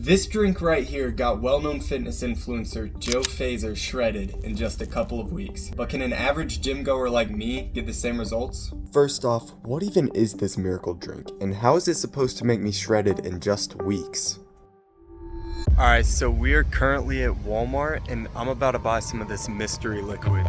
This drink right here got well-known fitness influencer Joe Fazer shredded in just a couple of weeks. But can an average gym goer like me get the same results? First off, what even is this miracle drink, and how is it supposed to make me shredded in just weeks? Alright, so we are currently at Walmart and I'm about to buy some of this mystery liquid.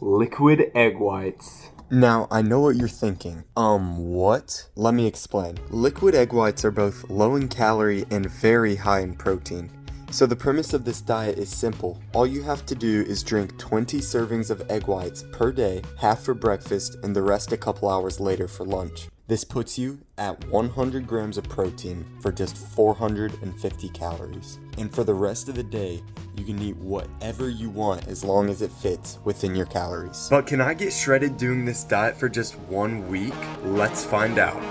Liquid egg whites. Now, I know what you're thinking. What? Let me explain. Liquid egg whites are both low in calorie and very high in protein. So the premise of this diet is simple. All you have to do is drink 20 servings of egg whites per day, half for breakfast and the rest a couple hours later for lunch. This puts you at 100 grams of protein for just 450 calories. And for the rest of the day, you can eat whatever you want as long as it fits within your calories. But can I get shredded doing this diet for just 1 week? Let's find out.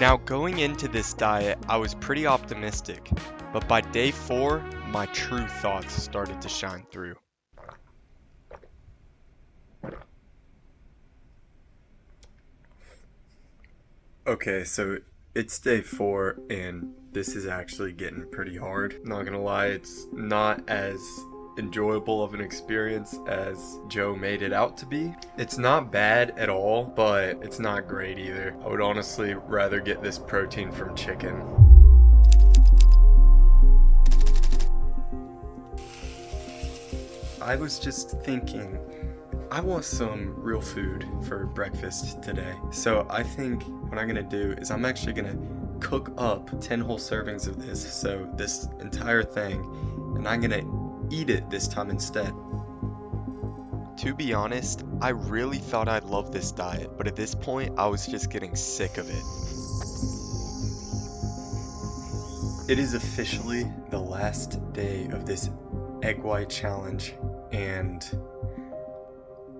Now, going into this diet, I was pretty optimistic, but by day 4, my true thoughts started to shine through. Okay, so it's day 4, and this is actually getting pretty hard. Not gonna lie, it's not as enjoyable of an experience as Joe made it out to be. It's not bad at all, but it's not great either. I would honestly rather get this protein from chicken. I was just thinking, I want some real food for breakfast today. So I think what I'm gonna do is I'm actually gonna cook up 10 whole servings of this, so this entire thing, and I'm gonna eat it this time instead. To be honest, I really thought I'd love this diet, but at this point I was just getting sick of it. It is officially the last day of this egg white challenge, and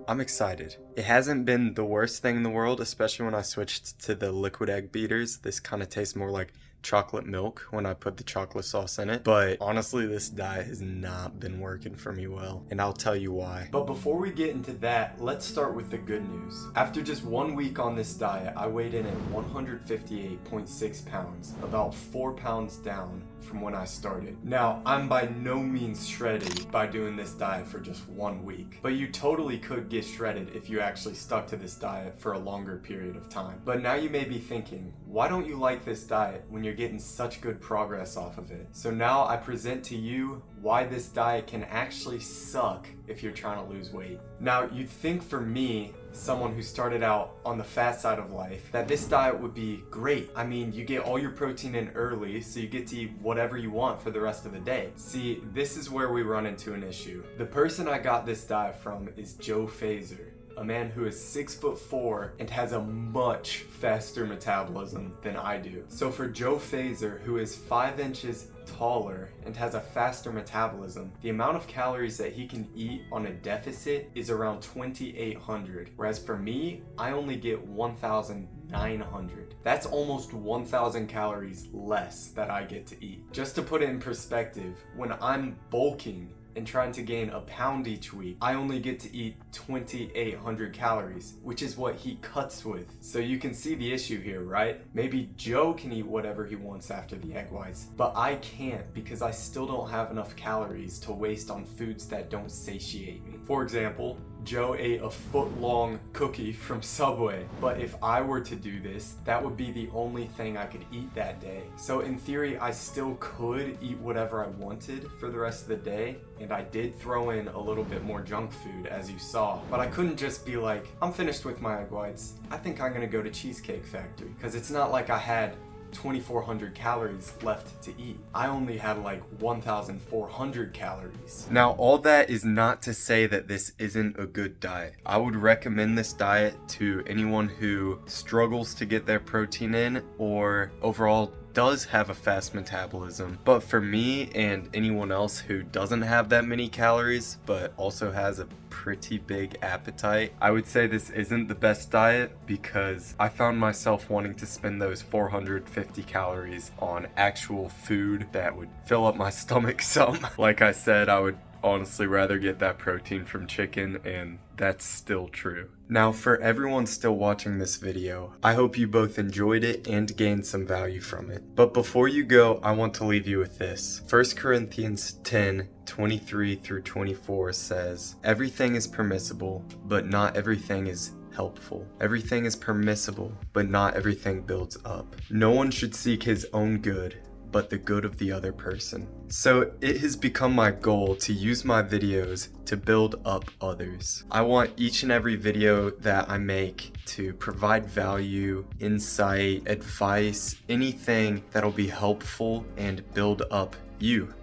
I'm excited. It hasn't been the worst thing in the world, especially when I switched to the liquid egg beaters. This kind of tastes more like chocolate milk when I put the chocolate sauce in it. But honestly, this diet has not been working for me well, and I'll tell you why. But before we get into that, let's start with the good news. After just 1 week on this diet, I weighed in at 158.6 pounds, about 4 pounds down from when I started. Now, I'm by no means shredded by doing this diet for just 1 week, but you totally could get shredded if you actually stuck to this diet for a longer period of time. But now you may be thinking, why don't you like this diet when you're getting such good progress off of it? So now I present to you why this diet can actually suck if you're trying to lose weight. Now, you'd think for me, someone who started out on the fat side of life, that this diet would be great. I mean, you get all your protein in early, so you get to eat whatever you want for the rest of the day. See, this is where we run into an issue. The person I got this diet from is Joe Fazer, a man who is 6'4" and has a much faster metabolism than I do. So for Joe Fazer, who is 5 inches taller and has a faster metabolism, the amount of calories that he can eat on a deficit is around 2,800. Whereas for me, I only get 1,900. That's almost 1,000 calories less that I get to eat. Just to put it in perspective, when I'm bulking and trying to gain a pound each week, I only get to eat 2,800 calories, which is what he cuts with. So you can see the issue here, right? Maybe Joe can eat whatever he wants after the egg whites, but I can't because I still don't have enough calories to waste on foods that don't satiate me. For example, Joe ate a foot-long cookie from Subway. But if I were to do this, that would be the only thing I could eat that day. So in theory, I still could eat whatever I wanted for the rest of the day, and I did throw in a little bit more junk food, as you saw. But I couldn't just be like, I'm finished with my egg whites, I think I'm gonna go to Cheesecake Factory. Because it's not like I had 2,400 calories left to eat. I only had like 1,400 calories. Now, all that is not to say that this isn't a good diet. I would recommend this diet to anyone who struggles to get their protein in or overall does have a fast metabolism. But for me and anyone else who doesn't have that many calories but also has a pretty big appetite, I would say this isn't the best diet because I found myself wanting to spend those 450 calories on actual food that would fill up my stomach some. Like I said, I would honestly rather get that protein from chicken, and that's still true. Now, for everyone still watching this video, I hope you both enjoyed it and gained some value from it. But before you go, I want to leave you with this. 1 Corinthians 10:23 through 24 says, "Everything is permissible, but not everything is helpful. Everything is permissible, but not everything builds up. No one should seek his own good, but the good of the other person." So it has become my goal to use my videos to build up others. I want each and every video that I make to provide value, insight, advice, anything that'll be helpful and build up you,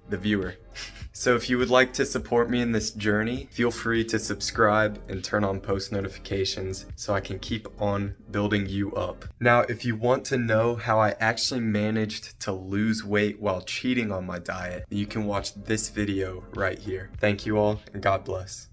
the viewer. So if you would like to support me in this journey, feel free to subscribe and turn on post notifications so I can keep on building you up. Now, if you want to know how I actually managed to lose weight while cheating on my diet, you can watch this video right here. Thank you all, and God bless.